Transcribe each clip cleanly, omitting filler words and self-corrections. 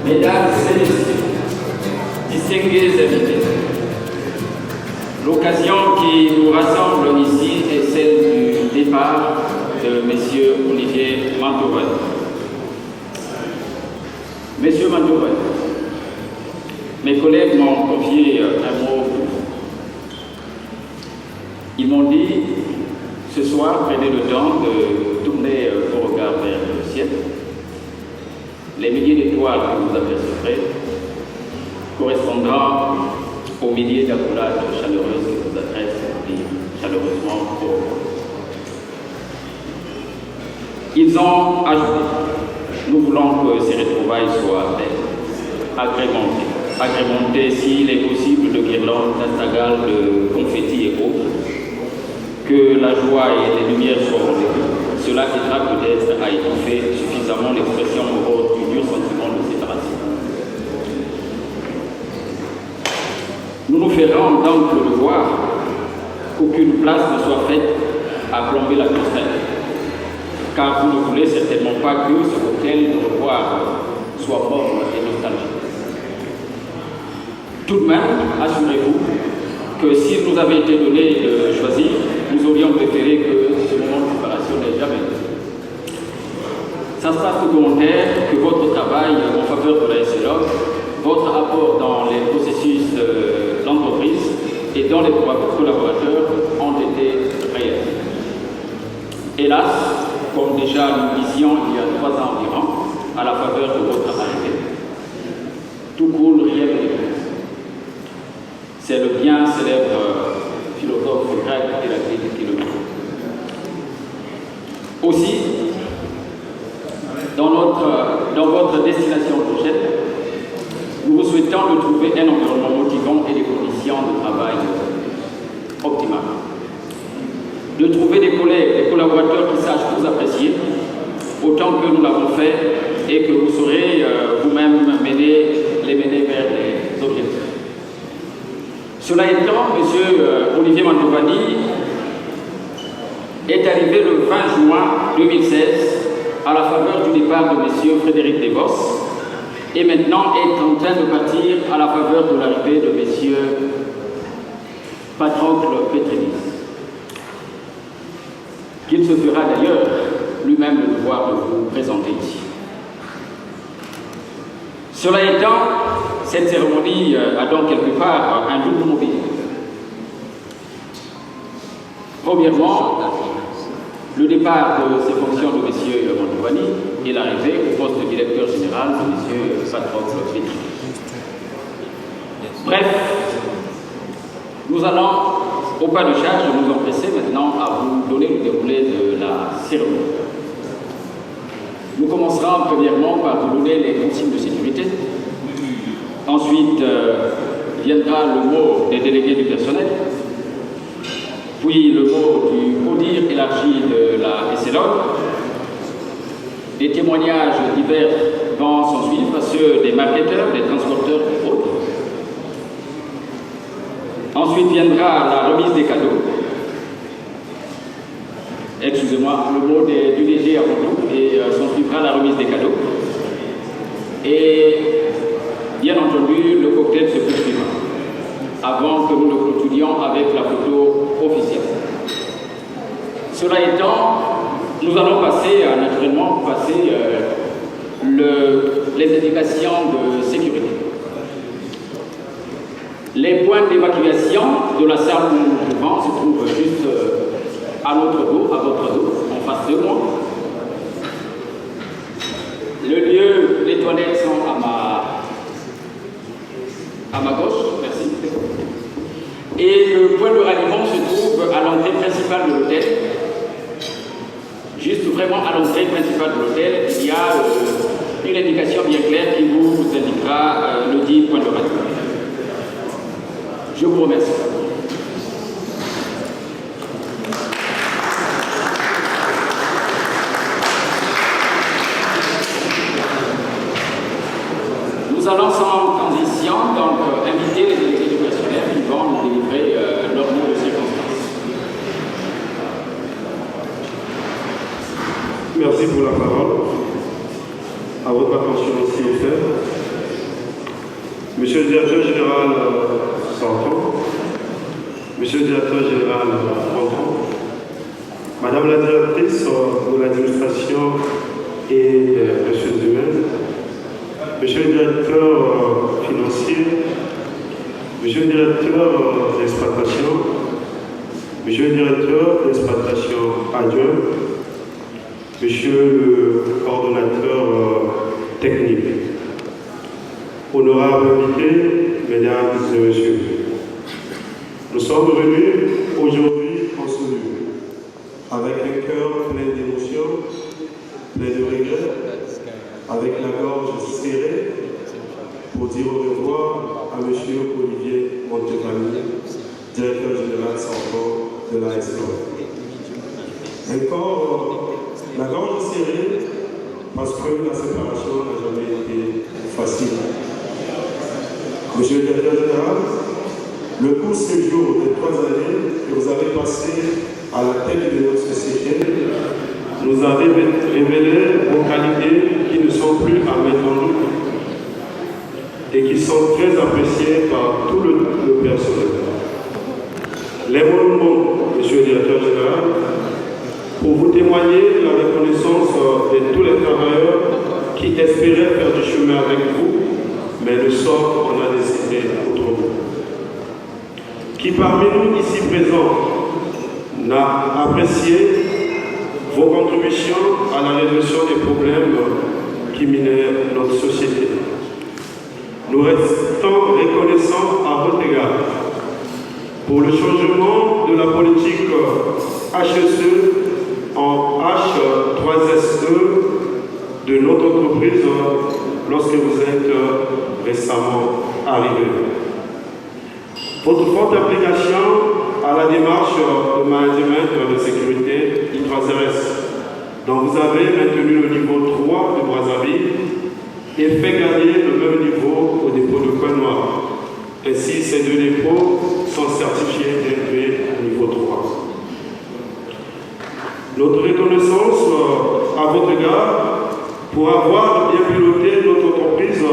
Mesdames et messieurs, distingués invités, l'occasion qui nous rassemble ici est celle du départ de M. Olivier Mantourelle. Monsieur Mantourelle, mes collègues m'ont confié un mot. Ils m'ont dit, ce soir, prenez le temps de tourner vos regards vers le ciel. Les milliers d'étoiles que vous apercevrez correspondront aux milliers d'accolades chaleureuses que vous adressent chaleureusement au revoir. Ils ont ajouté, nous voulons que ces retrouvailles soient belles, agrémentées s'il est possible de guirlandes, d'astagales, de confettis et autres, que la joie et les lumières soient au début. Cela aidera peut-être à étouffer suffisamment l'expression morose du dur sentiment de séparation. Nous nous ferons donc le devoir qu'aucune place ne soit faite à plomber l'atmosphère, car vous ne voulez certainement pas que ce cocktail de revoir soit mort et nostalgique. Tout de même, assurez-vous que s'il nous avait été donné de choisir, nous aurions préféré que ce moment de préparation n'ait jamais eu. Ça se passe tout volontaire, que votre travail en faveur de la SLO, votre apport dans les processus d'entreprise et dans les collaborateurs ont été réels. Hélas, comme déjà nous disions il y a 3 ans environ, à la faveur de votre arrivée, tout coule, rien ne découle. C'est le bien célèbre philosophe grec Héraclite qui le dit. Aussi, dans votre destination prochaine, nous vous souhaitons de trouver un environnement motivant et des conditions de travail optimales. De trouver des collègues, des collaborateurs qui sachent vous apprécier, autant que nous l'avons fait, et que vous saurez vous-même les mener vers les objectifs. Cela étant, M. Olivier Mantourelle est arrivé le 20 juin 2016 à la faveur du départ de M. Frédéric Desvos et maintenant est en train de partir à la faveur de l'arrivée de M. Patrocle Petrénis, qu'il se fera d'ailleurs lui-même le devoir de vous présenter ici. Cela étant, cette cérémonie a donc quelque part un double mobile. Premièrement, le départ de ses fonctions de M. Mantourelle et l'arrivée au poste de directeur général de M. Patrocle Petrénis. Bref, nous allons, au pas de charge, nous empresser maintenant à vous donner le déroulé de la cérémonie. Nous commencerons premièrement par vous donner les consignes de sécurité. Ensuite viendra le mot des délégués du personnel, puis le mot du CODIR élargi de la SLO. Des témoignages divers vont s'en suivre, ceux des marketeurs, des transporteurs et autres. Ensuite viendra la remise des cadeaux. Excusez-moi, le mot du DG avant tout, et s'en suivra la remise des cadeaux. Et bien entendu, le cocktail se poursuivra, avant que nous ne clôturions avec la photo officielle. Cela étant, nous allons naturellement passer les indications de sécurité. Les points d'évacuation de la salle où nous nous trouvons se trouvent juste à notre dos, à votre dos, en face de moi. Le lieu, les toilettes sont à ma gauche, merci. Et le point de ralliement se trouve à l'entrée principale de l'hôtel. Juste vraiment à l'entrée principale de l'hôtel, il y a une indication bien claire qui vous indiquera le dit point de ralliement. Je vous remercie. Nous allons sans transition donc inviter les délégués du personnel qui vont nous délivrer leur mot de circonstance. Merci pour la parole. À votre attention aussi offerte. Monsieur le directeur général sortant, Monsieur le directeur général entrant, Madame la directrice de l'administration et des ressources humaines, Monsieur le directeur financier, Monsieur le directeur d'exploitation, Monsieur le directeur d'exploitation adjoint, Monsieur le coordonnateur technique, honorables invités, mesdames et messieurs, nous sommes venus aujourd'hui en ce lieu avec un cœur plein d'émotions, plein de regrets, avec la gorge serrée pour dire au revoir à M. Olivier Montevani, directeur général sortant de la SPO. Encore la gorge serrée parce que la séparation n'a jamais été facile. Monsieur le directeur général, le court séjour des 3 années que vous avez passé à la tête de notre société nous a révélé vos qualités qui ne sont plus à mettre en doute et qui sont très appréciées par tout le personnel. Les monuments, Monsieur le directeur général, pour vous témoigner de la reconnaissance de tous les travailleurs qui espéraient faire du chemin avec vous, mais le sort en a décidé autrement. Qui parmi nous ici présents n'a apprécié vos contributions à la résolution des problèmes qui minaient notre société. Nous restons reconnaissants à votre égard pour le changement de la politique HSE en H3SE de notre entreprise lorsque vous êtes récemment arrivé. Votre forte application à la démarche de management de sécurité I3RS, dont vous avez maintenu le niveau 3 de Brazzaville et fait gagner le même niveau au dépôt de Pointe Noire. Ainsi, ces 2 dépôts sont certifiés d'élevés au niveau 3. Notre reconnaissance à votre égard pour avoir bien piloté notre entreprise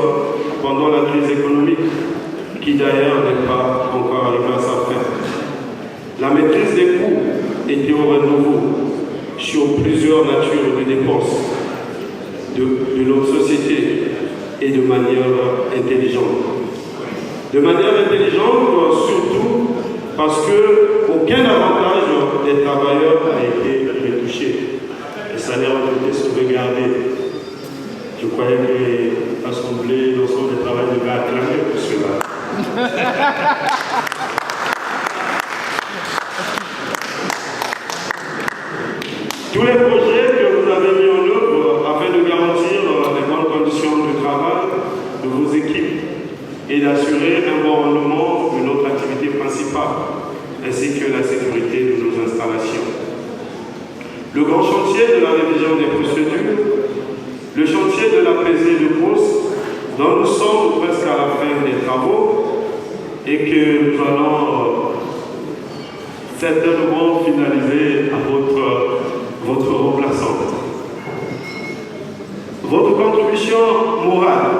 pendant la crise économique, qui d'ailleurs n'est pas encore arrivée à sa fin. La maîtrise des coûts était au renouveau sur plusieurs natures de dépenses de notre société et de manière intelligente. De manière intelligente, surtout parce qu'aucun avantage des travailleurs n'a été retouché. Et ça n'a pas été sauvegardé. Je croyais que l'Assemblée, l'ensemble des travailleurs devaient acclamer pour cela. Tous les projets que vous avez mis en œuvre afin de garantir les bonnes conditions de travail de vos équipes et d'assurer un bon rendement de notre activité principale, ainsi que la sécurité de nos installations. Le grand chantier de la révision des procédures, le chantier de la pesée de poste, dont nous sommes presque à la fin des travaux et que nous allons certainement finaliser à votre remplaçant. Votre contribution morale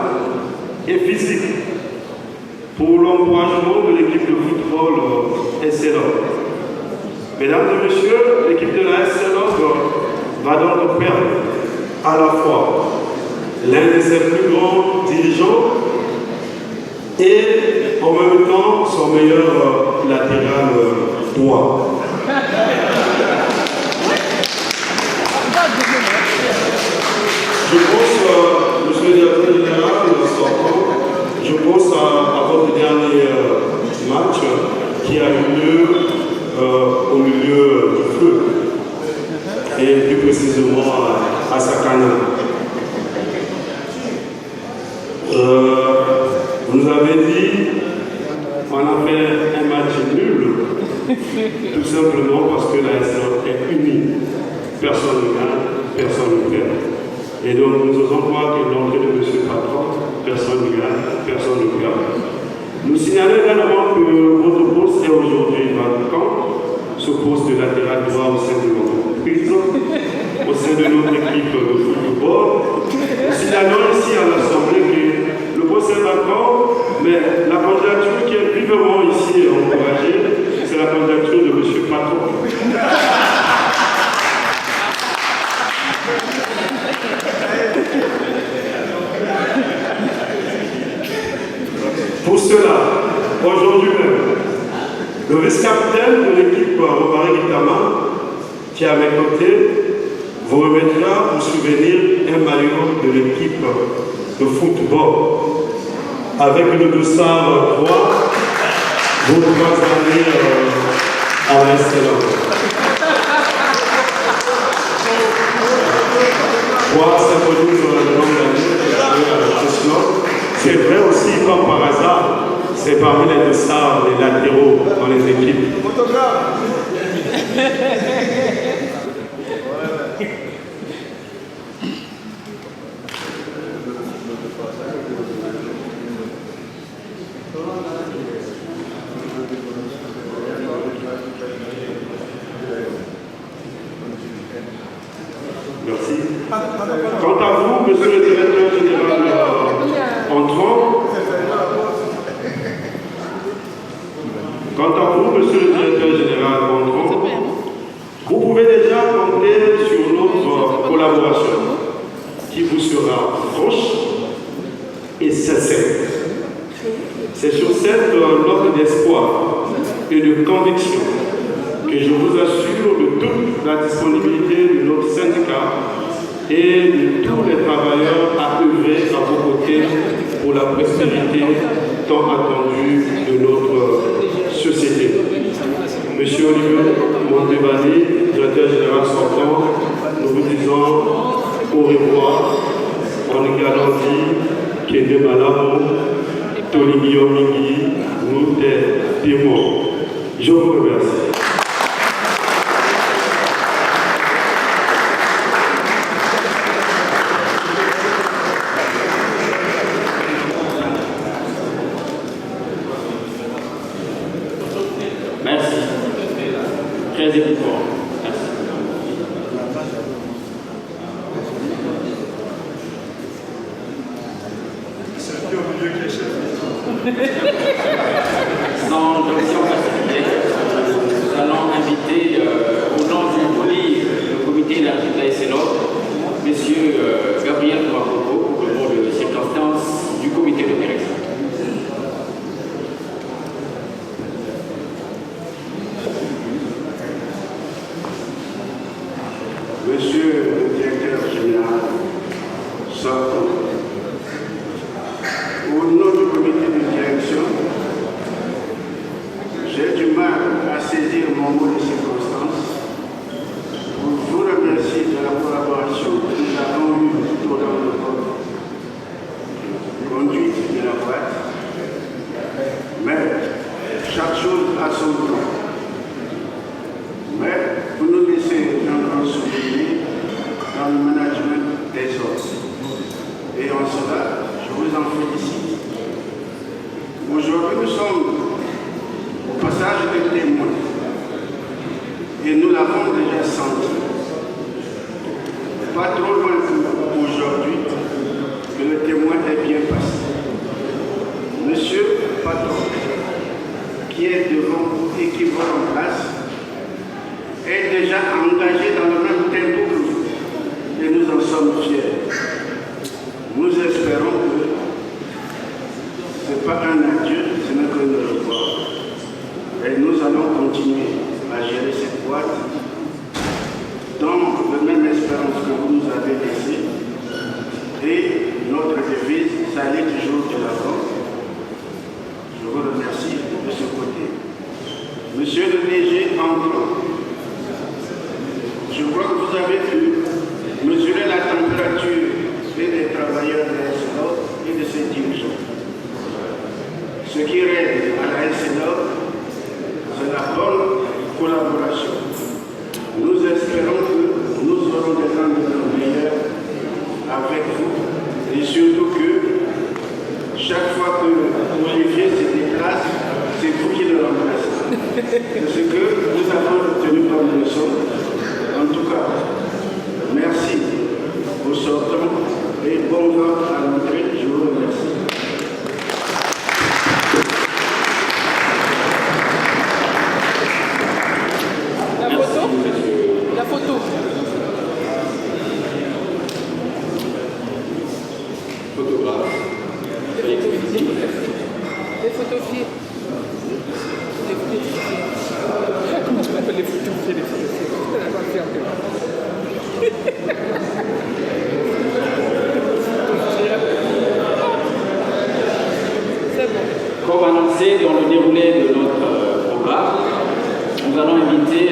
et physique pour l'encouragement de l'équipe de football SLO. Mesdames et messieurs, l'équipe de la SLO va donc perdre à la fois l'un de ses plus grands dirigeants et en même temps son meilleur latéral droit. Je pense, monsieur le directeur général, je pense à votre dernier match qui a eu lieu au milieu du feu, et plus précisément à Sakana. Vous nous avez dit qu'on a fait un match nul, tout simplement parce que la SR est unie. Personne ne gagne, personne ne perd. Et donc nous osons croire que l'entrée de M. Patron, personne ne gagne, personne ne perd. Nous signalons également que votre poste est aujourd'hui vacant, ce poste de latéral droit au sein de notre entreprise, au sein de notre équipe de football. Nous signalons ici à l'Assemblée que le poste est vacant, mais aussi encourager, c'est la candidature de M. Patron. Pour cela, aujourd'hui même, le vice-capitaine de l'équipe Romare Guitama, qui est à mes côtés, vous remettra pour souvenir un maillot de l'équipe de football avec une dossard 3 vos 3 années à l'excellence. 3 symbolise le nombre d'années à la. C'est vrai aussi, comme par hasard, c'est parmi les dossards, les latéraux dans les équipes. Merci. Quant à vous, monsieur le directeur général entrant, vous pouvez déjà compter sur notre collaboration qui vous sera proche et sincère. C'est sur cette note d'espoir et de conviction que je vous assure de toute la disponibilité de notre syndicat et de tous les travailleurs à œuvrer à vos côtés pour la prospérité tant attendue de notre société. Monsieur Olivier Montevani, directeur général sortant, nous vous disons au revoir. On nous garantit que de Malabo, Toligi Omingi, nous des témoins. Je vous remercie. Merci. Très émouvant. Merci. C'est au milieu qui est chef. Sans objection particulière, nous allons inviter au nom du comité élargi de la SNO, M. Gabriel Kouakopo, pour le nom de circonstance du comité de direction. Monsieur le directeur général sortant, au nom du comité de direction, j'ai du mal à saisir mon mot de circonstance pour vous remercier de la collaboration que nous avons eue tout au long de votre conduite de la boîte. Mais chaque chose a son temps. Mais vous nous laissez un grand souvenir dans le management des autres. Et en cela, je vous en félicite. Aujourd'hui, nous sommes au passage des témoins. Et nous l'avons déjà senti. Pas trop loin aujourd'hui que le témoin est bien passé. Monsieur Patron, qui est devant vous et qui vous remplace, est déjà engagé dans le même tempo que vous. Et nous en sommes fiers. Nous espérons que ce n'est pas un adieu, ce n'est qu'un revoir. Et nous allons continuer à gérer cette boîte dans la même espérance que vous nous avez laissée. Et notre devise, ça allait toujours de l'avant. Je vous remercie de ce côté. Monsieur le DG entrant, je crois que vous avez pu mesurer la température des travailleurs de la SNO et de ses dirigeants. Ce qui règne à la SNO, c'est la bonne collaboration. Nous espérons que nous aurons des candidats meilleurs avec vous et surtout que chaque fois que Olivier se déplace, c'est vous qui le remplacez. C'est ce que nous avons retenu comme leçon. En tout cas, merci aux sortants et bon vent à l'entrée. Je vous remercie.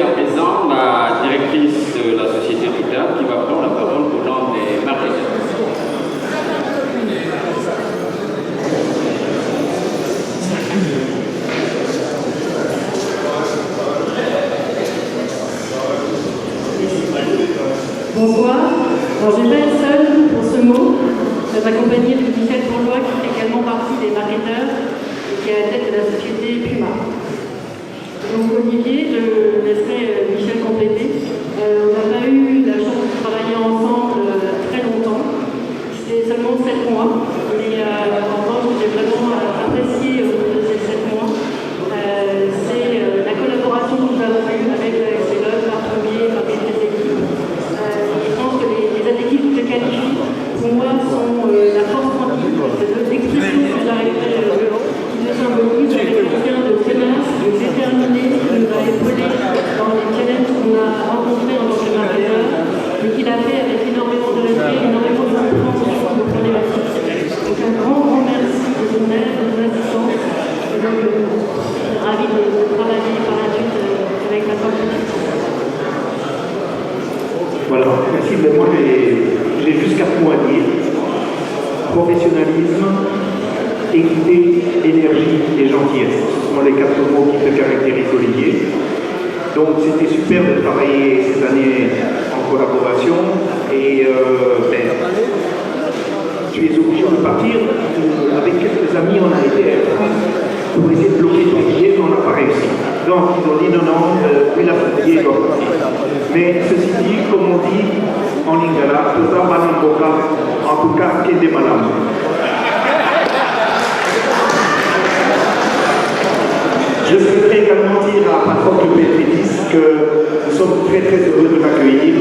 à présent la directrice de la société Total qui va prendre la parole au nom des marketeurs. Bonsoir. Alors, je ne vais pas être seule pour ce mot. Je vais m'accompagner de Michel Bourgeois, qui fait également partie des marketeurs et qui est à la tête de la société Puma. Donc, Olivier, je laisserai Michel compléter. On n'a pas eu la chance de travailler ensemble très longtemps. C'était seulement 7 mois. Mais en revanche, j'ai vraiment apprécié au bout de ces 7 mois. C'est la collaboration que nous avons eue avec Excellence, par premier, avec les équipes. Je pense que les adjectifs que je qualifie, pour moi, sont la force tranquille. C'est l'expression que j'arriverai qui me symbolise avec quelqu'un de tenace, de déterminé, qui nous a épaulé dans les challenges qu'on a rencontrés en tant que marketeur, mais qui l'a fait avec énormément de respect, énormément de compréhension de nos problématiques. Donc un grand merci de son aide, de son assistance. Et donc, ravi de travailler par la suite avec la famille. Voilà, merci. Mais moi, j'ai juste 4 mots à dire. Professionnalisme, équité, énergie et gentillesse. Ce sont les 4 mots qui te caractérisent, Olivier. Donc, c'était super de travailler cette année en collaboration. Et tu es obligé de partir. Avec quelques amis, on a été à France pour essayer de bloquer ton billet, mais on n'a pas réussi. Donc, ils ont dit non, il a son billet, il doit partir. Mais ceci dit, comme on dit en lingala, tout ça, en tout cas, qu'il est malade. Je souhaiterais également dire à Patrick Petridis que nous sommes très très heureux de l'accueillir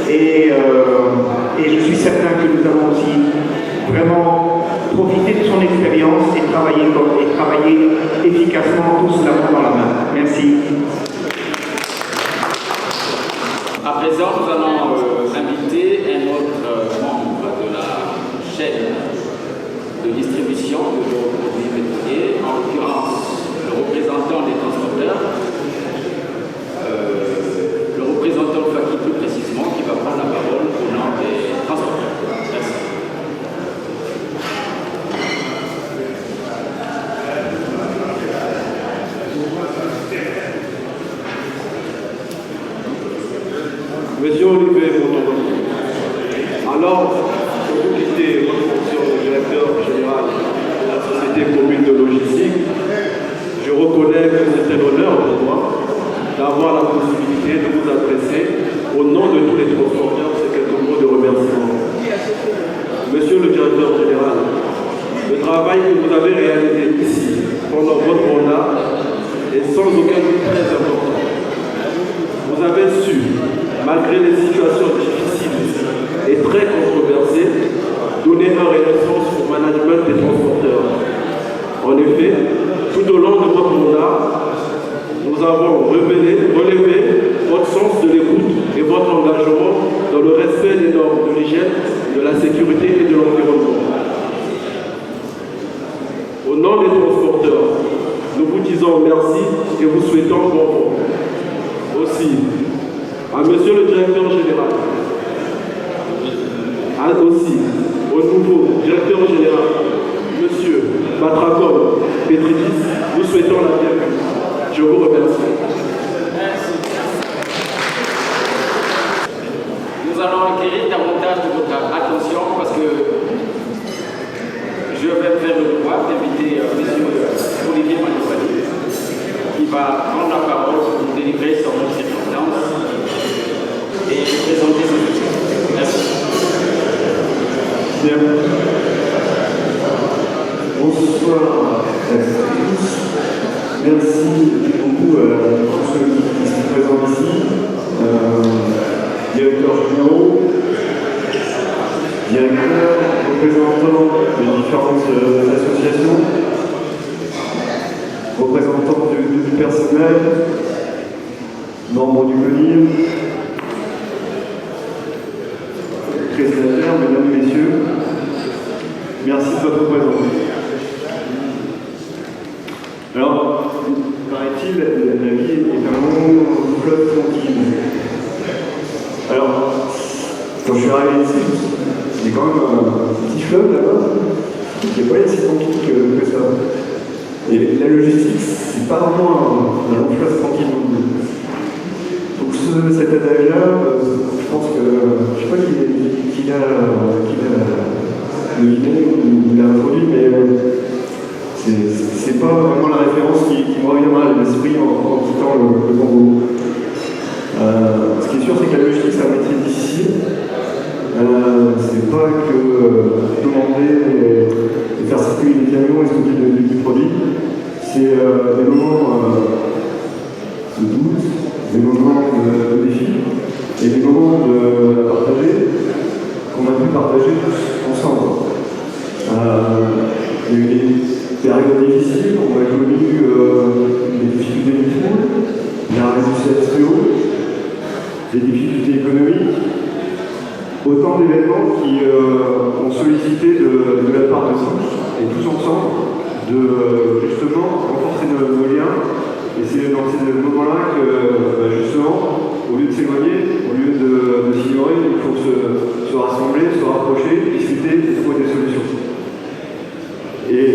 et je suis certain que nous allons aussi vraiment profiter de son expérience et travailler efficacement tous la main dans la main. Merci. À présent, nous allons inviter un autre membre de la chaîne de distribution de nos produits pétroliers, en l'occurrence le représentant des transporteurs, le représentant Faki plus précisément, qui va prendre la parole au nom des transporteurs. Merci. Monsieur Olivier Montandon, alors que vous quittez votre fonction de directeur général de la Société commune de logistique, je reconnais que c'est un honneur pour moi d'avoir la possibilité de vous adresser au nom de tous les transporteurs ces quelques mots de remerciement. Monsieur le directeur général, le travail que vous avez réalisé ici pendant votre mandat est sans aucun doute très important. Vous avez su, malgré les situations difficiles et très controversées, donner un réel sens au management des transporteurs. En effet, tout au long de votre mandat, nous avons relevé votre sens de l'écoute et votre engagement dans le respect des normes de l'hygiène, de la sécurité et de l'environnement. Au nom des transporteurs, nous vous disons merci et vous souhaitons bon vent. Aussi, à Monsieur le directeur général, aussi au nouveau directeur général, Monsieur Patracom Petridis, nous souhaitons la bienvenue. Je vous remercie. Nous allons acquérir davantage de votre attention parce que je vais faire le devoir d'inviter M. Olivier Manifali qui va prendre la parole pour nous délivrer son circonstance et présenter son dossier. Merci. Bien. Bonsoir à tous. Merci beaucoup à tous ceux qui sont présents ici, directeurs généraux, directeurs, représentants des différentes associations, représentants du personnel, membres du CONIR, présidataires, mesdames et messieurs, merci de votre présence. Alors, paraît-il, la vie est un long fleuve tranquille. ici, il y a quand même un petit fleuve là-bas, qui n'est pas si compliqué que ça. Et la logistique, c'est pas vraiment un long fleuve tranquille. Donc cet adage-là, je pense que, je sais pas qui l'a deviné ou l'a introduit, mais c'est pas vraiment la référence qui me reviendra à l'esprit en quittant le Congo. Ce qui est sûr, c'est que la logistique, c'est un métier difficile. C'est pas que demander et faire circuler des camions et stocker du produit. C'est des moments de doute, des moments de défi et des moments de partager qu'on a pu partager tous ensemble. Il y a eu des périodes difficiles, on a connu des difficultés du foot, la réduction SPO, des difficultés économiques, autant d'événements qui ont sollicité de la part de tous et tous ensemble de justement renforcer nos liens. Et c'est dans ces moments-là que justement, au lieu de s'éloigner, au lieu de s'ignorer, il faut se rassembler, se rapprocher, discuter et trouver des solutions. Et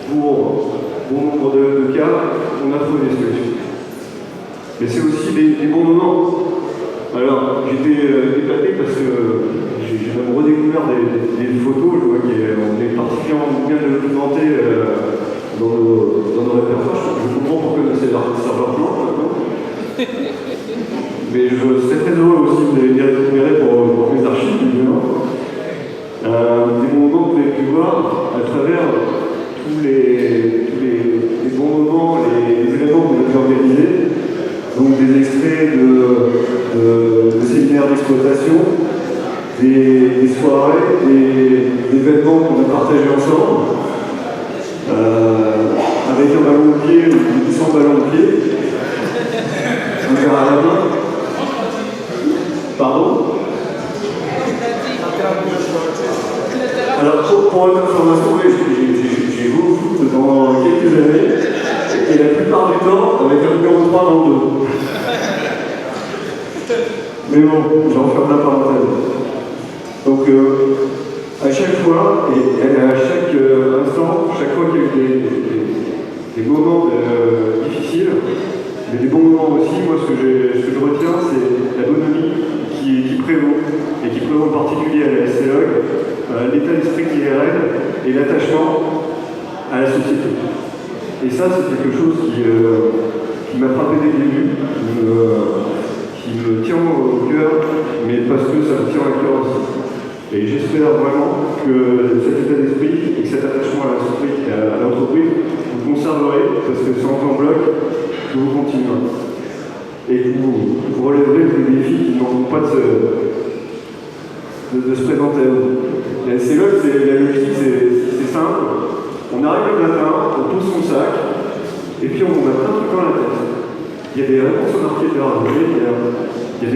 pour bon nombre de cas, on a trouvé des solutions. Mais c'est aussi des bons moments. Alors, j'étais épaté parce que j'ai même redécouvert des photos, je vois qu'on est particulièrement bien documenté dans nos répertoires. Je comprends pourquoi c'est leur serveur plan maintenant. Mais je serais très heureux aussi de les récupérer pour mes archives, évidemment. Des bons moments que vous avez pu voir à travers tous les bons moments, les événements qu'on a pu organiser. Donc des extraits de séminaires d'exploitation, des soirées, des événements qu'on a partagés ensemble, avec un ballon de pied ou sans ballon de pied, un verre à la main. Pardon? Alors pour votre information, j'ai joué au foot pendant quelques années, et la plupart du temps avec un numéro 3 dans le dos. Mais bon, j'en ferme la parenthèse. Donc, à chaque fois, et à chaque instant, chaque fois qu'il y a eu des moments difficiles, mais des bons moments aussi, moi ce que je retiens, c'est la bonhomie qui prévaut, et qui prévaut en particulier à la SCLOG, l'état d'esprit qui est réel, et l'attachement à la société. Et ça, c'est quelque chose qui m'a frappé dès le début, qui me tient au cœur, mais parce que ça me tient à cœur aussi. Et j'espère vraiment que cet état d'esprit et cet attachement à l'entreprise, vous conserverez, parce que c'est en bloc que vous continuerez. Et que vous relèverez des défis qui n'en ont pas de se présenter à vous. La SCLOG, la logistique, c'est simple. On arrive le matin, on pose son sac, et puis on a plein de trucs dans la tête. Il y a des réponses aux marketeurs à donner, il y a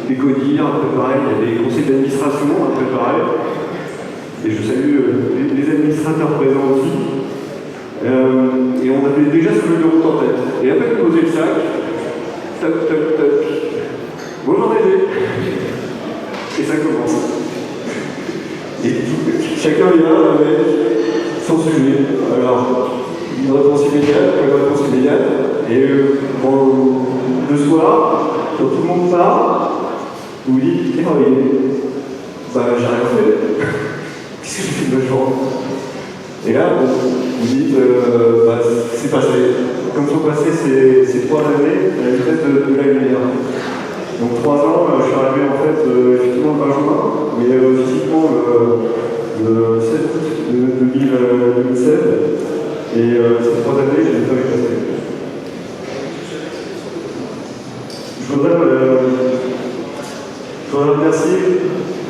des codires à préparer, il y a des conseils d'administration à préparer. Et je salue les administrateurs présents aussi. Et on avait déjà ce feuille de route en tête. Et après de poser le sac, tac, tac, tac. Bonjour Dédé. Et ça commence. Et chacun est là avec son sujet. Alors, une réponse immédiate, pas une réponse immédiate. Et le soir, quand tout le monde part, vous dites, bah j'ai rien fait. Qu'est-ce que j'ai fait de ma journée? Et là, vous dites, c'est passé. Comme sont passées ces 3 années à la vitesse de la lumière. Donc 3 ans, je suis arrivé en fait effectivement le 20 juin, mais physiquement le 7 août 2016. Et ces 3 années, je n'ai pas vu passer. Je voudrais remercier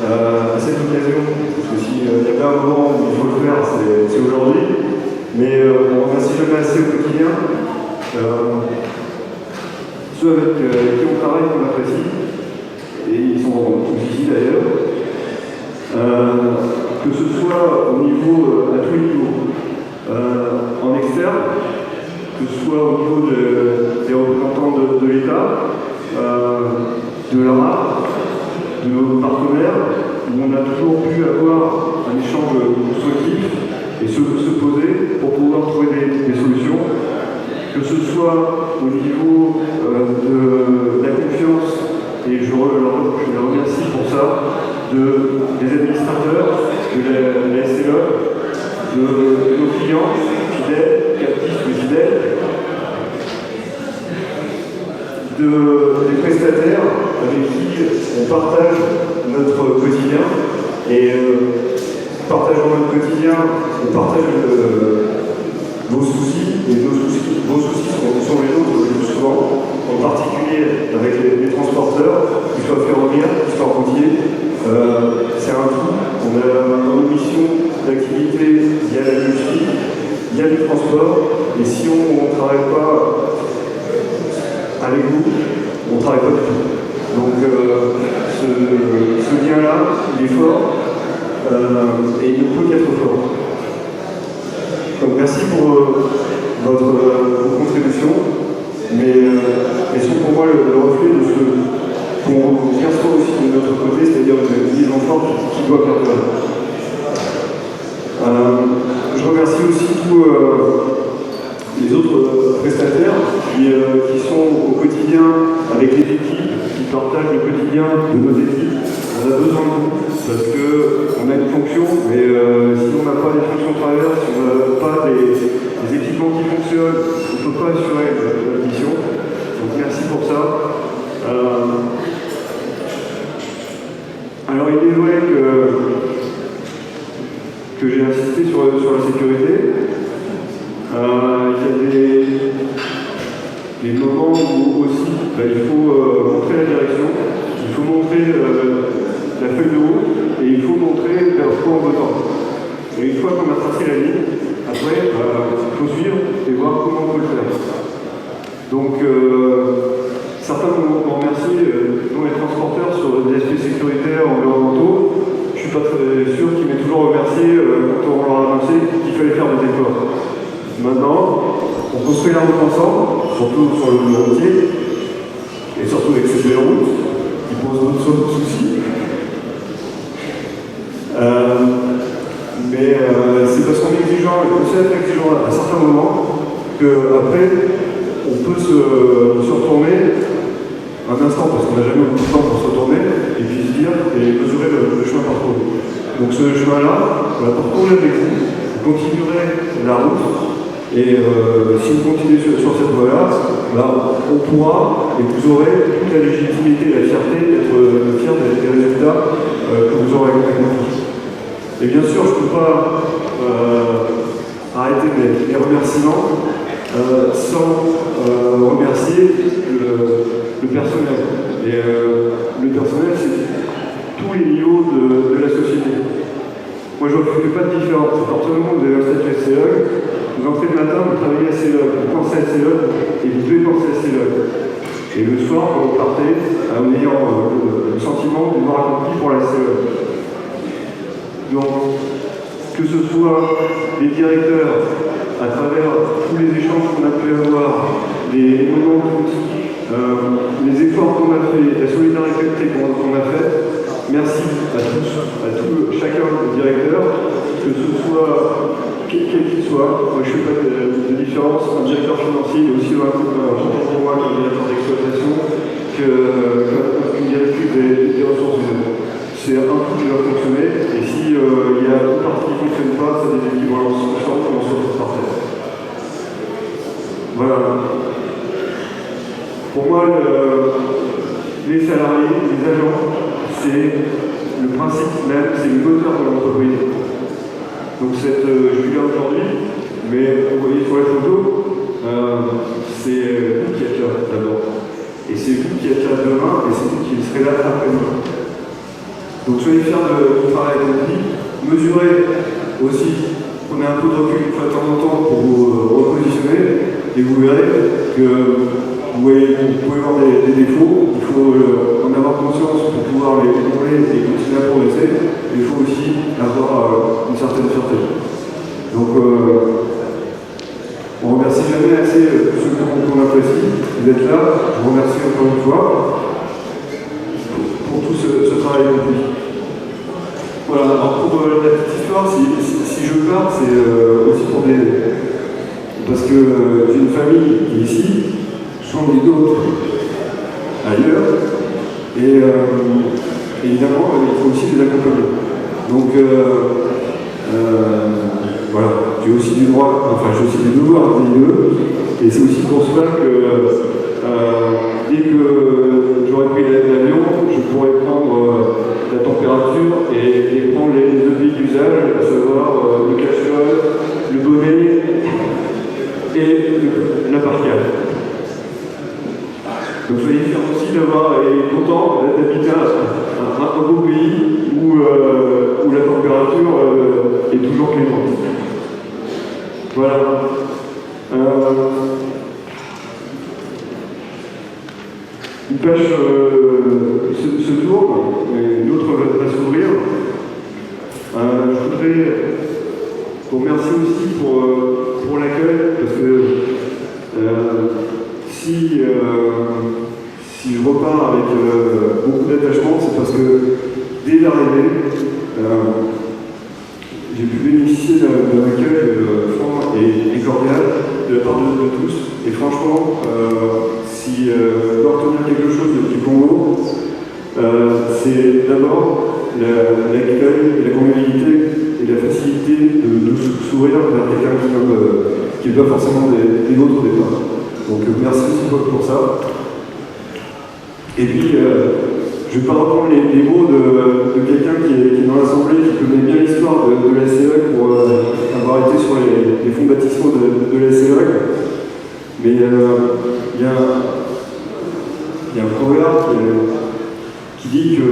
à cette occasion, parce que s'il y a bien un moment où il faut le faire, c'est aujourd'hui. Mais on remercie jamais assez au quotidien. Ceux avec qui on travaille, qu'on apprécie, et ils sont tous ici d'ailleurs, que ce soit au niveau, à tous les niveaux, en externe, que ce soit au niveau des représentants de l'État, de l'ARA, de nos partenaires, où on a toujours pu avoir un échange constructif et se poser pour pouvoir trouver des solutions, que ce soit au niveau de la confiance, et je les remercie pour ça, des administrateurs, de la SCE, de nos clients, fidèles, captifs mais fidèles, des prestataires avec qui on partage notre quotidien. Et partageant notre quotidien, on partage vos soucis, et vos soucis sont les nôtres le plus souvent, en particulier avec les transporteurs, qu'ils soient ferroviaires, qu'ils soient routiers. C'est un tout. On a une mission d'activité, il y a la logistique, il y a le transport, et si on ne travaille pas avec vous, on ne travaille pas du tout. Donc ce lien-là, il est fort, et il ne peut qu'être fort. Donc merci pour vos contributions, mais sont pour moi le reflet de ce qu'on perçoit aussi de notre côté, c'est-à-dire une mise en forme qui doit perdurer. Je remercie aussi tous les autres prestataires qui sont au quotidien avec les équipes, qui partagent le quotidien de nos équipes. On a besoin de vous, parce qu'on a une fonction, mais si on n'a pas des fonctions de travail, si on n'a pas des équipements qui fonctionnent, on ne peut pas assurer notre mission. Donc merci pour ça. Alors il est vrai que j'ai insisté sur la sécurité. Il y a des moments où aussi il faut montrer la direction, il faut montrer la feuille de route et il faut montrer vers quoi on veut tendre. Et une fois qu'on a tracé la ligne, après il faut suivre et voir comment on peut le faire. Donc certains m'ont remercié, dont les transporteurs, sur des aspects sécuritaires, environnementaux. Je ne suis pas très sûr qu'ils m'aient toujours remercié quand on leur a annoncé qu'il fallait faire des efforts. Maintenant, on construit la route ensemble, surtout sur le routier, et surtout avec ces belles routes, qui posent d'autres soucis. Mais c'est parce qu'on est exigeant, et qu'on sait être exigeant à certains moments, qu'après, on peut se retourner un instant, parce qu'on n'a jamais beaucoup de temps pour se retourner, et puis se dire, et mesurer le chemin parcouru. Donc ce chemin-là, on va parcourir avec vous, vous continuerez la route, et si vous continuez sur cette voie-là, on pourra, et vous aurez toute la légitimité et la fierté d'être fiers des résultats que vous aurez accomplis. Et bien sûr, je ne peux pas arrêter mes remerciements sans remercier le personnel. Et le personnel, c'est tous les niveaux de la société. Moi, je ne fais pas de différence. À partir du moment où vous avez un statut SCE, vous entrez le matin, vous travaillez à SCE, vous pensez à SCE et vous devez penser à SCE. Et le soir, quand vous partez, en ayant le sentiment de voir accompli pour la SCE. Donc, que ce soit les directeurs, à travers tous les échanges qu'on a pu avoir, les moments de route, les efforts qu'on a fait, la solidarité qu'on a faite, merci à tous, chacun des directeurs, que ce soit quel qu'il soit. Moi, je ne fais pas de différence. Un directeur financier est aussi important pour moi qu'un directeur d'exploitation, qu'une directrice des ressources humaines. C'est un tout qui doit fonctionner, et s'il y a une partie qui ne fonctionne pas, ça déséquilibre l'ensemble, on se retrouve par terre. Voilà. Pour moi, les salariés, les agents, c'est le principe même, c'est le moteur de l'entreprise. Donc je suis là aujourd'hui, mais vous voyez sur la photo, c'est vous qui êtes là d'abord. Et c'est vous qui êtes là demain, et c'est vous qui serez là après-demain. Donc soyez fiers du travail accompli, mesurez aussi qu'on ait un peu de recul une fois de temps en temps pour vous repositionner, et vous verrez que vous pouvez voir des défauts, il faut en avoir conscience pour pouvoir les contrôler et continuer à progresser, mais il faut aussi avoir une certaine fierté. Donc on ne remercie jamais assez ceux qu'on apprécie, vous êtes là, je vous remercie encore une fois pour tout ce travail accompli. Voilà, alors pour la petite histoire, si je pars, c'est aussi pour des... Parce que j'ai une famille qui est ici, j'en ai d'autres ailleurs, et évidemment, il faut aussi les accompagner. Donc, voilà, j'ai aussi du droit, enfin, j'ai aussi des devoirs vis-à-vis d'eux, et c'est aussi pour cela que dès que j'aurai pris l'avion, je pourrai prendre la température et prendre les EPI d'usage, à savoir le cache-œil, le bonnet et la parcale. Donc soyez fiers aussi d'avoir et content d'habiter un beau pays où la température est toujours clémente. Voilà. Une page se tourne, et une autre va s'ouvrir. Je voudrais vous remercier aussi pour l'accueil, parce que si je repars avec beaucoup d'attachement, c'est parce que dès l'arrivée, j'ai pu bénéficier d'un accueil franc et cordial de la part de tous. Et franchement, si je dois retenir quelque chose du Congo, c'est d'abord l'accueil, la convivialité et la facilité de s'ouvrir vers quelqu'un qui n'est pas forcément des nôtres au départ. Donc merci aussi pour ça. Et puis, je ne vais pas reprendre les mots de quelqu'un qui est dans l'Assemblée, qui connaît bien l'histoire de la SCEG pour avoir été sur les fonds baptismaux de la SCEG. Mais il y a un proverbe qui dit que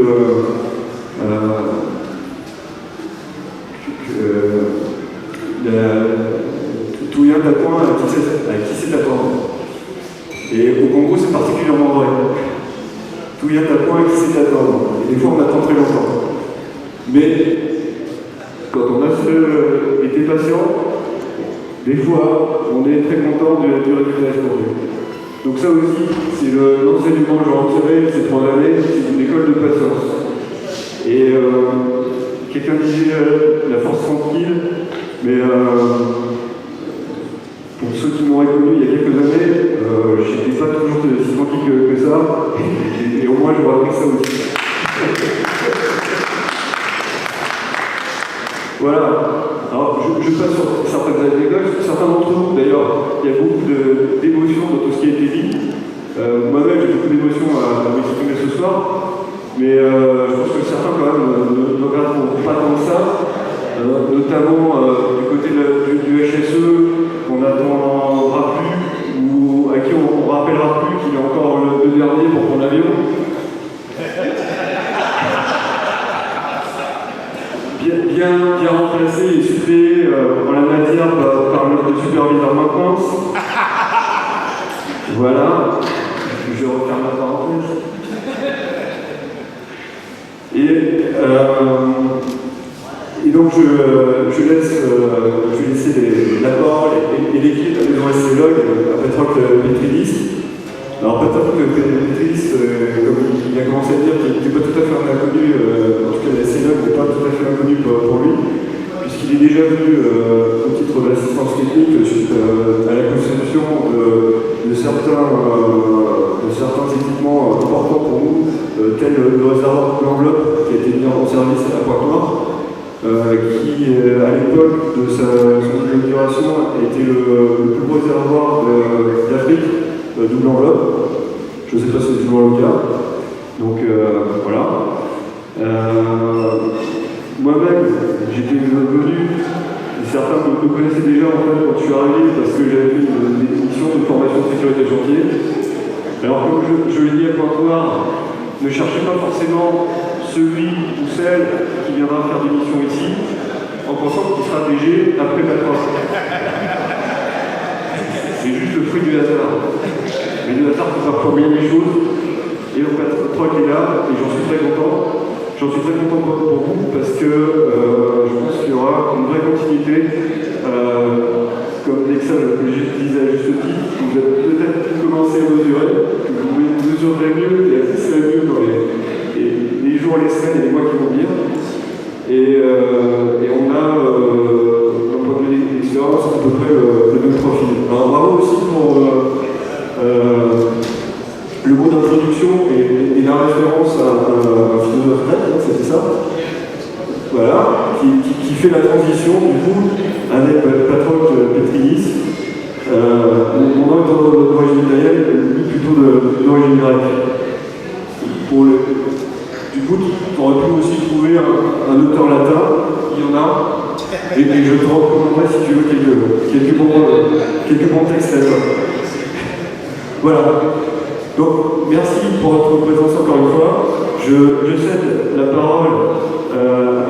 tout vient d'apprendre à qui sait attendre. Et au Congo, c'est particulièrement vrai. Tout vient d'apprendre à qui sait attendre. Et des fois, on attend très longtemps. Mais quand on a été patient, des fois, on est très content du résultat escompté. Donc ça aussi, c'est l'enseignement que j'ai retiré ces 3 années, c'est une école de patience. Et quelqu'un disait la force tranquille, mais pour ceux qui m'auraient connu il y a quelques années, je n'étais pas toujours si tranquille que ça, et au moins j'aurais appris ça aussi. Voilà. Alors, je passe sur certaines anecdotes. Certains d'entre vous, d'ailleurs, il y a beaucoup d'émotions dans tout ce qui a été dit. Moi-même, j'ai beaucoup d'émotions à m'exprimer ce soir, mais je pense que certains, quand même, ne regarderont pas tant que ça, notamment du côté du HSE, qu'on n'attendra plus, ou à qui on ne rappellera plus qu'il est encore le dernier pour prendre l'avion. Bien remplacé et suppléé en la matière par le superviseur maintenance. Voilà, je referme la parenthèse. Et donc je vais laisser la parole et l'équipe à maison SCEG à Patrick Petridis. Alors Patrick Petridis, comme il a commencé à dire, qui n'est pas tout à fait un inconnu, en tout cas la SCEG n'est pas tout à fait inconnu pour lui, puisqu'il est déjà venu au titre d'assistance technique suite à la conception de certains équipements importants pour nous, tel le réservoir de l'enveloppe qui a été mis en service à la Pointe-Noire, qui à l'époque de son inauguration était le plus gros réservoir d'Afrique, double enveloppe. Je ne sais pas si c'est toujours le cas. Donc voilà. Moi-même, j'étais venu, et certains me connaissaient déjà en fait quand je suis arrivé parce que j'avais fait une émission de formation de sécurité chantier. Alors comme je l'ai dit à Pointe-Noire, ne cherchez pas forcément celui ou celle qui viendra faire des missions ici en pensant qu'il sera DG après Patrick. C'est juste le fruit du hasard. Mais le hasard peut parfois bien les choses. Et donc Patrick est là, et j'en suis très content. J'en suis très content pour vous parce que je pense qu'il y aura une vraie continuité. Comme Nexal que je disais à juste titre, vous avez peut-être commencé à mesurer, que vous mesurerez mieux et à mieux dans les jours, les semaines et les mois qui vont venir. Et le mot d'introduction est la référence à un philosophe grec, hein, c'était ça. Voilà, qui fait la transition du coup avec Patrocle Pétrilis. Mon nom étant d'origine italienne, lui plutôt d'origine grecque. Du coup, tu aurais pu aussi trouver un auteur latin, il y en a, et je te recommanderais si tu veux quelques bons textes là-bas. Voilà. Donc, merci pour votre présence encore une fois. Je cède la parole à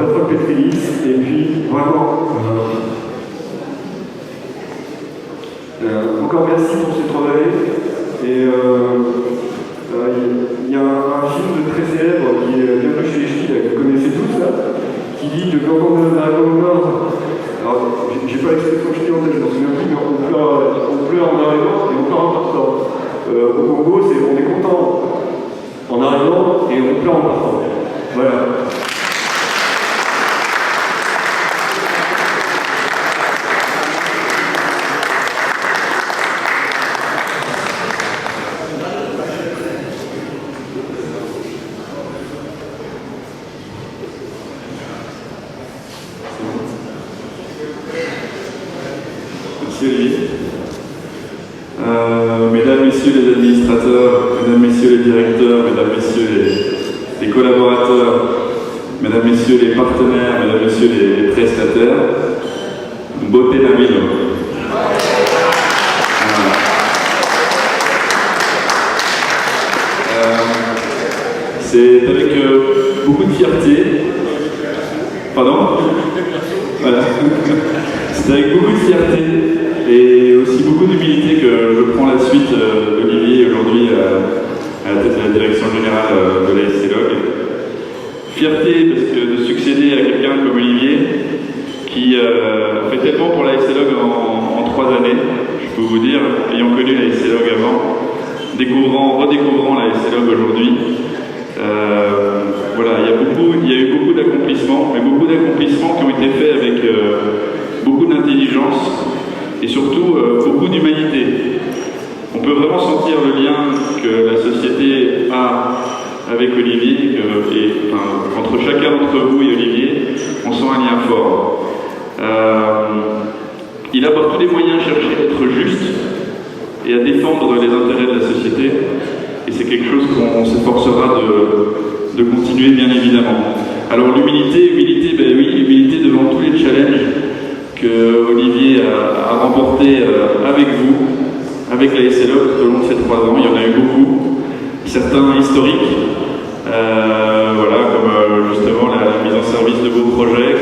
Patrocle Pétrilis, et puis vraiment, encore merci pour ces 3 années. Et il y a un film très célèbre qui est Bienvenue chez les Ch'tis, que vous connaissez tous là, qui dit que quand on arrive au nord, alors j'ai pas l'expression ch'ti en tête, je m'en souviens plus, mais on pleure en arrivant et on pleure en partant. Au Congo, on est content en arrivant et on pleure en partant. Voilà. Mesdames, Messieurs les administrateurs, Mesdames, Messieurs les directeurs, Mesdames, Messieurs les collaborateurs, Mesdames, Messieurs les partenaires, Mesdames, Messieurs les prestataires, beauté Navino. C'est avec beaucoup de fierté. Pardon ? Voilà. C'est avec beaucoup de fierté et aussi beaucoup d'humilité que je prends la suite d'Olivier aujourd'hui à la tête de la direction générale de la SCLOG. Fierté parce que de succéder à quelqu'un comme Olivier qui fait tellement pour la SCLOG en 3 années, je peux vous dire, ayant connu la SCLOG avant, redécouvrant la SCLOG aujourd'hui. Voilà, il y a eu beaucoup d'accomplissements, mais beaucoup d'accomplissements qui ont été faits avec beaucoup d'intelligence et surtout beaucoup d'humanité. On peut vraiment sentir le lien que la société a avec Olivier, entre chacun d'entre vous et Olivier, on sent un lien fort. Il a par tous les moyens cherché à être juste et à défendre les intérêts de la société, et c'est quelque chose qu'on s'efforcera de continuer bien évidemment. Alors l'humilité, ben oui, l'humilité devant tous les challenges que Olivier a remportés avec vous, avec la SLO tout au long de ces 3 ans. Il y en a eu beaucoup, certains historiques, voilà, comme justement la mise en service de beaux projets,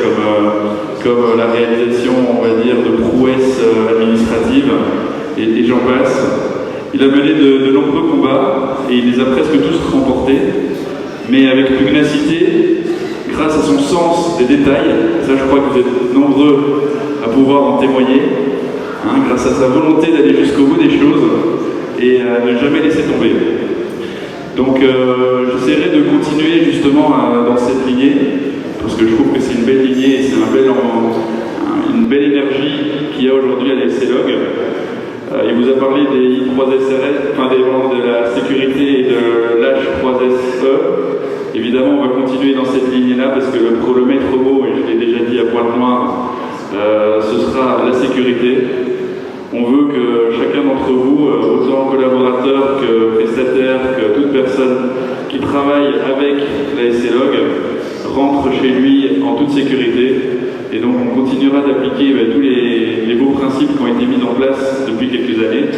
comme la réalisation, on va dire, de prouesses administratives, et j'en passe. Il a mené de nombreux combats et il les a presque tous remportés, mais avec pugnacité, grâce à son sens des détails. Ça, je crois que vous êtes nombreux à pouvoir en témoigner, hein, grâce à sa volonté d'aller jusqu'au bout des choses et à ne jamais laisser tomber. Donc j'essaierai de continuer justement dans cette lignée, parce que je trouve que c'est une belle lignée et c'est une belle énergie qu'il y a aujourd'hui à la SCLOG. Il vous a parlé des I3SRS, de la sécurité et de l'H3SE. Évidemment, on va continuer dans cette lignée-là parce que le maître mot, et je l'ai déjà dit à pointe noire, ce sera la sécurité. On veut que chacun d'entre vous, autant collaborateurs que prestataires, que toute personne qui travaille avec la SCLOG, rentre chez lui en toute sécurité. Et donc on continuera d'appliquer tous les beaux principes qui ont été mis en place depuis quelques années.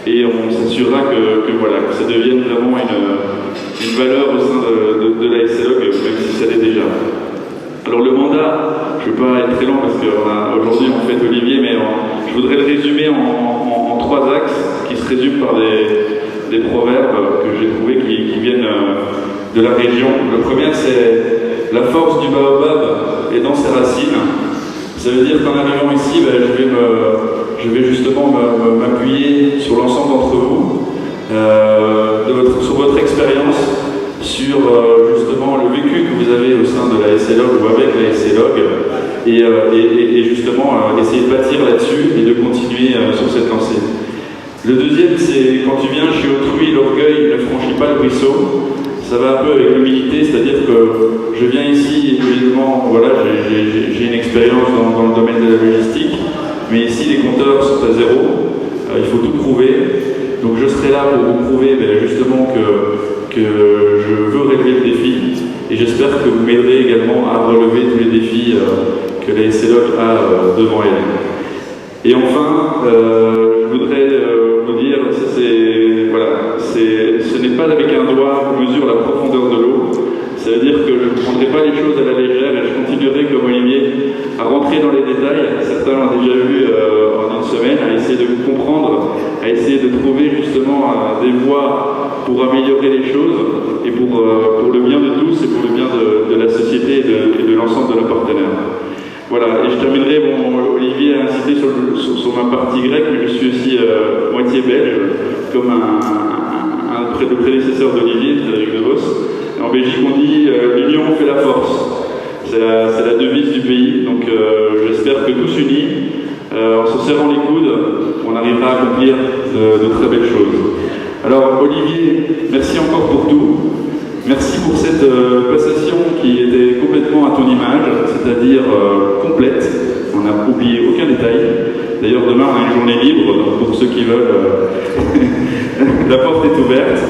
Et on s'assurera que ça devienne vraiment une valeur au sein de la SCLOG, même si ça l'est déjà. Alors le mandat, je ne vais pas être très long parce qu'aujourd'hui on fait Olivier, mais je voudrais le résumer en 3 axes qui se résument par des proverbes que j'ai trouvés qui viennent de la région. Le premier, c'est la force du baobab est dans ses racines. Ça veut dire qu'en arrivant ici, je vais justement m'appuyer sur l'ensemble d'entre vous, sur votre expérience, sur justement le vécu que vous avez au sein de la SCLOG ou avec la SCLOG, et justement essayer de bâtir là-dessus et de continuer sur cette lancée. Le deuxième, c'est quand tu viens chez autrui, l'orgueil ne ruisseau. Ça va un peu avec l'humilité, c'est-à-dire que je viens ici, évidemment, voilà, j'ai une expérience dans le domaine de la logistique, mais ici les compteurs sont à zéro, il faut tout prouver. Donc je serai là pour vous prouver justement que je veux relever le défi, et j'espère que vous m'aiderez également à relever tous les défis que la SLOC a devant elle. Et enfin, je voudrais vous dire, ce n'est pas avec un doigt qu'on mesure la profondeur de l'eau. Ça veut dire que je ne prendrai pas les choses à la légère et je continuerai, comme Olivier, à rentrer dans les détails. Certains l'ont déjà vu en une semaine, à essayer de comprendre, à essayer de trouver justement des voies pour améliorer les choses et pour le bien de tous et pour le bien de la société et de l'ensemble de nos partenaires. Voilà, et je terminerai, Olivier a incité sur ma partie grecque, mais je suis aussi moitié belge, comme le prédécesseur d'Olivier, Frédéric de Vos. En Belgique, on dit l'union fait la force. C'est la devise du pays, donc j'espère que tous unis, en se serrant les coudes, on arrivera à accomplir de très belles choses. Alors, Olivier, merci encore pour tout. Merci pour cette passation qui était complètement à ton image, c'est-à-dire complète. On n'a oublié aucun détail. D'ailleurs, demain, on a une journée libre, donc pour ceux qui veulent, la porte est ouverte.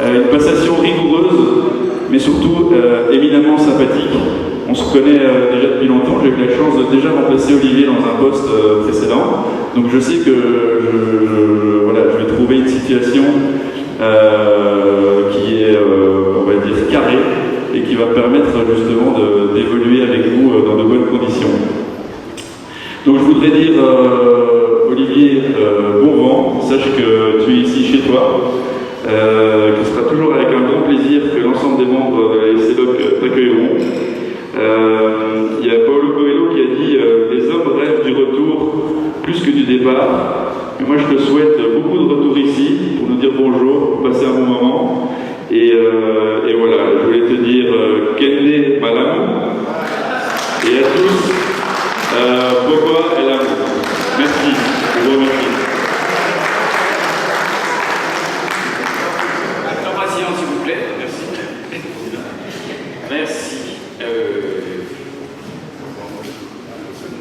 Une passation rigoureuse, mais surtout éminemment sympathique. On se connaît déjà depuis longtemps. J'ai eu la chance de déjà remplacer Olivier dans un poste précédent. Donc je sais que je vais trouver une situation qui est, on va dire, carrée et qui va permettre justement d'évoluer avec vous dans de bonnes conditions. Donc je voudrais dire, Olivier, bon vent, sache que tu es ici chez toi, que ce sera toujours avec un grand plaisir que l'ensemble des membres de la SLOC t'accueilleront. Il y a Paulo Coelho qui a dit les hommes rêvent du retour plus que du départ. Mais moi je te souhaite beaucoup de retour ici pour nous dire bonjour, pour passer un bon moment. Et voilà, je voulais te dire Kende Malam et à tous Bokoa et l'amour. Merci, je vous remercie. Acclamation s'il vous plaît, merci. Merci.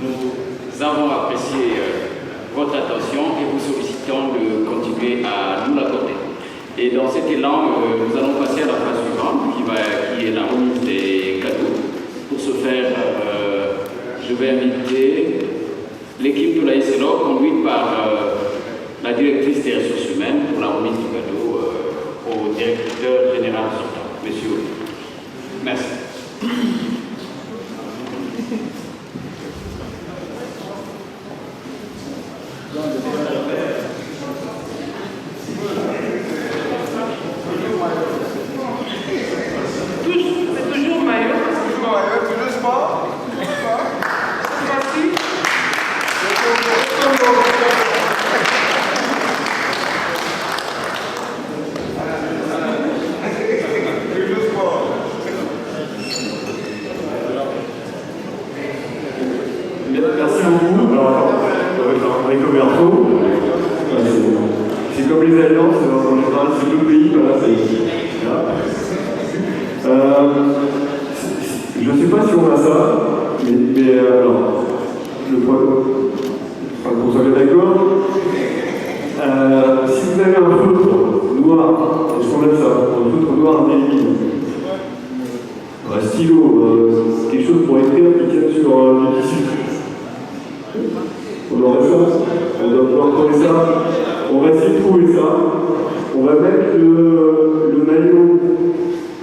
Nous avons apprécié votre attention et vous sollicitons de continuer à nous l'accorder. Et dans cet élan, nous allons passer à la phase suivante qui est la remise des cadeaux. Pour ce faire, je vais inviter l'équipe de la SLOC conduite par la directrice des ressources humaines pour la remise du cadeau au directeur général sortant, Monsieur. Merci. Merci beaucoup. Alors, avec Roberto, c'est comme les alliances, en général, c'est deux pays, voilà, je ne sais pas si on a ça, mais alors, pour ça être d'accord, si vous avez un feutre noir, est-ce qu'on a ça? Un feutre noir indélébile, un stylo, quelque chose pour écrire qui tient sur le tissu. On aurait ça, on doit pouvoir trouver ça, on va essayer de trouver ça, on va mettre le maillot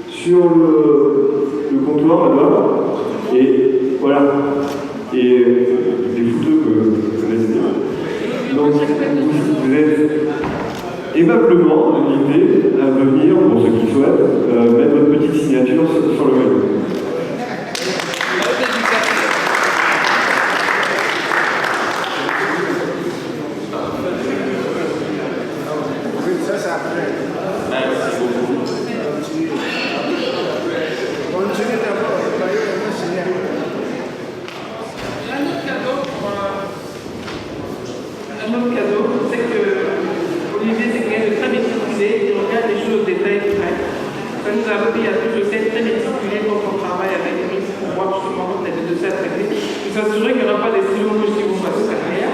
sur le comptoir là-bas, et voilà, et des photos que vous connaissez bien. Donc vous êtes aimablement invités à venir, pour ceux qui souhaitent, mettre votre petite signature sur le maillot. Un autre cadeau, c'est que Olivier, c'est quelqu'un de très maîtrisé, il regarde les choses au détail. Ça nous a appris à toujours être très méticuleux quand on travaille avec lui pour voir justement qu'on a des dossiers à traiter, nous assurer qu'il n'y aura pas des stylos rouges qui vont passer derrière.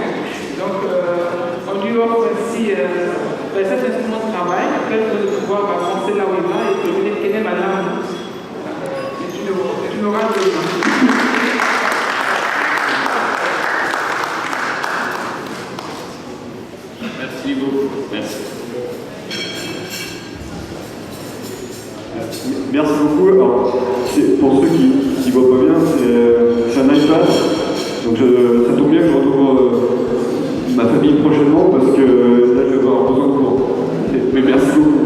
Donc, on lui offre ainsi cet instrument de travail, afin de pouvoir avancer là où il va et de devenir Kenem à l'âme. Tu n'auras de Merci beaucoup. Merci. Merci beaucoup. Alors, pour ceux qui ne voient pas bien, c'est un iPad. Donc ça tombe bien que je retrouve ma famille prochainement parce que là je vais avoir besoin de cours. Mais merci beaucoup.